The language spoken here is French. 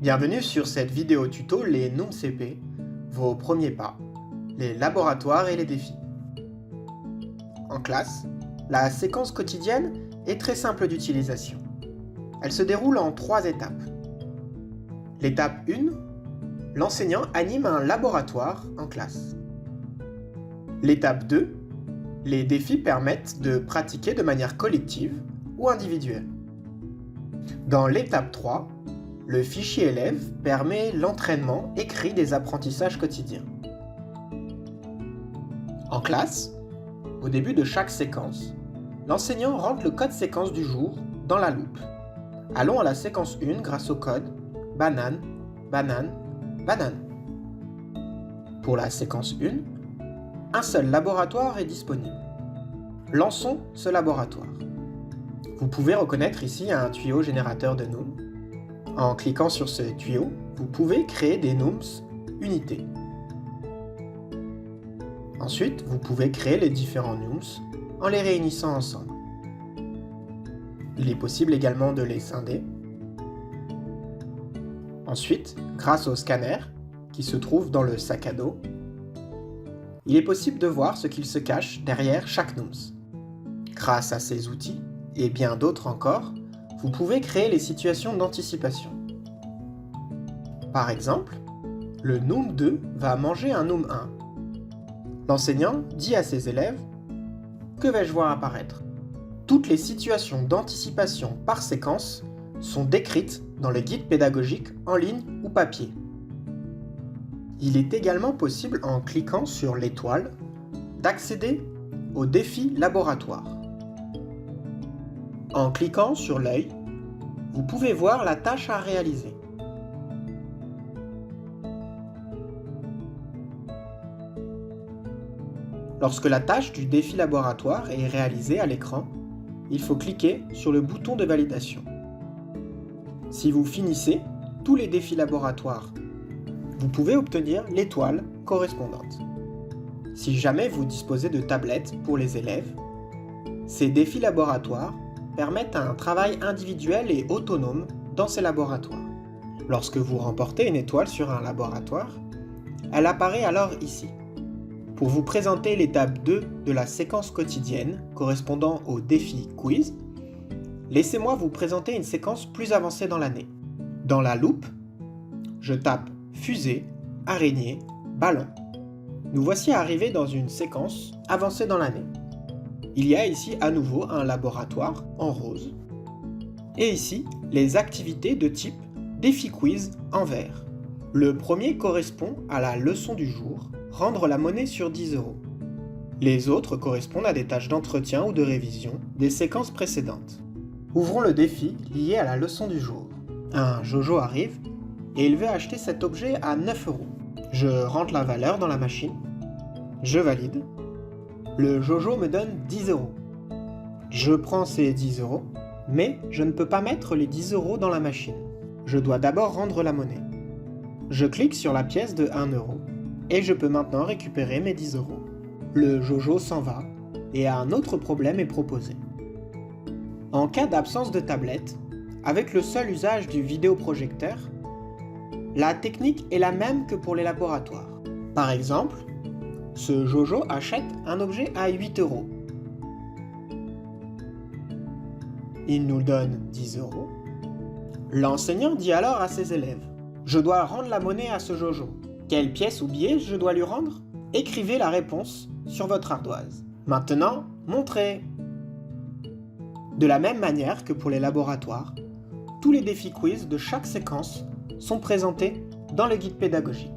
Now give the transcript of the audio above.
Bienvenue sur cette vidéo tuto Les NoomCP, vos premiers pas, les laboratoires et les défis. En classe, la séquence quotidienne est très simple d'utilisation. Elle se déroule en 3 étapes. L'étape 1, l'enseignant anime un laboratoire en classe. L'étape 2, les défis permettent de pratiquer de manière collective ou individuelle. Dans l'étape 3, le fichier élève permet l'entraînement écrit des apprentissages quotidiens. En classe, au début de chaque séquence, l'enseignant rentre le code séquence du jour dans la loupe. Allons à la séquence 1 grâce au code banane, banane, banane. Pour la séquence 1, un seul laboratoire est disponible. Lançons ce laboratoire. Vous pouvez reconnaître ici un tuyau générateur de Noom. En cliquant sur ce tuyau, vous pouvez créer des Nooms unités. Ensuite, vous pouvez créer les différents Nooms en les réunissant ensemble. Il est possible également de les scinder. Ensuite, grâce au scanner qui se trouve dans le sac à dos, il est possible de voir ce qu'il se cache derrière chaque Nooms. Grâce à ces outils, et bien d'autres encore, vous pouvez créer les situations d'anticipation. Par exemple, le Noom 2 va manger un Noom 1. L'enseignant dit à ses élèves « Que vais-je voir apparaître ?» Toutes les situations d'anticipation par séquence sont décrites dans le guide pédagogique en ligne ou papier. Il est également possible, en cliquant sur l'étoile, d'accéder au défi laboratoire. En cliquant sur l'œil, vous pouvez voir la tâche à réaliser. Lorsque la tâche du défi laboratoire est réalisée à l'écran, il faut cliquer sur le bouton de validation. Si vous finissez tous les défis laboratoires, vous pouvez obtenir l'étoile correspondante. Si jamais vous disposez de tablettes pour les élèves, ces défis laboratoires permettent un travail individuel et autonome dans ces laboratoires. Lorsque vous remportez une étoile sur un laboratoire, elle apparaît alors ici. Pour vous présenter l'étape 2 de la séquence quotidienne correspondant au défi quiz, laissez-moi vous présenter une séquence plus avancée dans l'année. Dans la loupe, je tape fusée, araignée, ballon. Nous voici arrivés dans une séquence avancée dans l'année. Il y a ici à nouveau un laboratoire en rose. Et ici, les activités de type défi quiz en vert. Le premier correspond à la leçon du jour, rendre la monnaie sur 10 €. Les autres correspondent à des tâches d'entretien ou de révision des séquences précédentes. Ouvrons le défi lié à la leçon du jour. Un Jojo arrive et il veut acheter cet objet à 9 €. Je rentre la valeur dans la machine. Je valide. Le Jojo me donne 10 €. Je prends ces 10 €, mais je ne peux pas mettre les 10 € dans la machine. Je dois d'abord rendre la monnaie. Je clique sur la pièce de 1 € et je peux maintenant récupérer mes 10 €. Le Jojo s'en va et un autre problème est proposé. En cas d'absence de tablette, avec le seul usage du vidéoprojecteur, la technique est la même que pour les laboratoires. Par exemple, ce Jojo achète un objet à 8 €. Il nous donne 10 €. L'enseignant dit alors à ses élèves « Je dois rendre la monnaie à ce Jojo. Quelle pièce ou billet je dois lui rendre ? Écrivez la réponse sur votre ardoise. Maintenant, montrez !» De la même manière que pour les laboratoires, tous les défis quiz de chaque séquence sont présentés dans le guide pédagogique.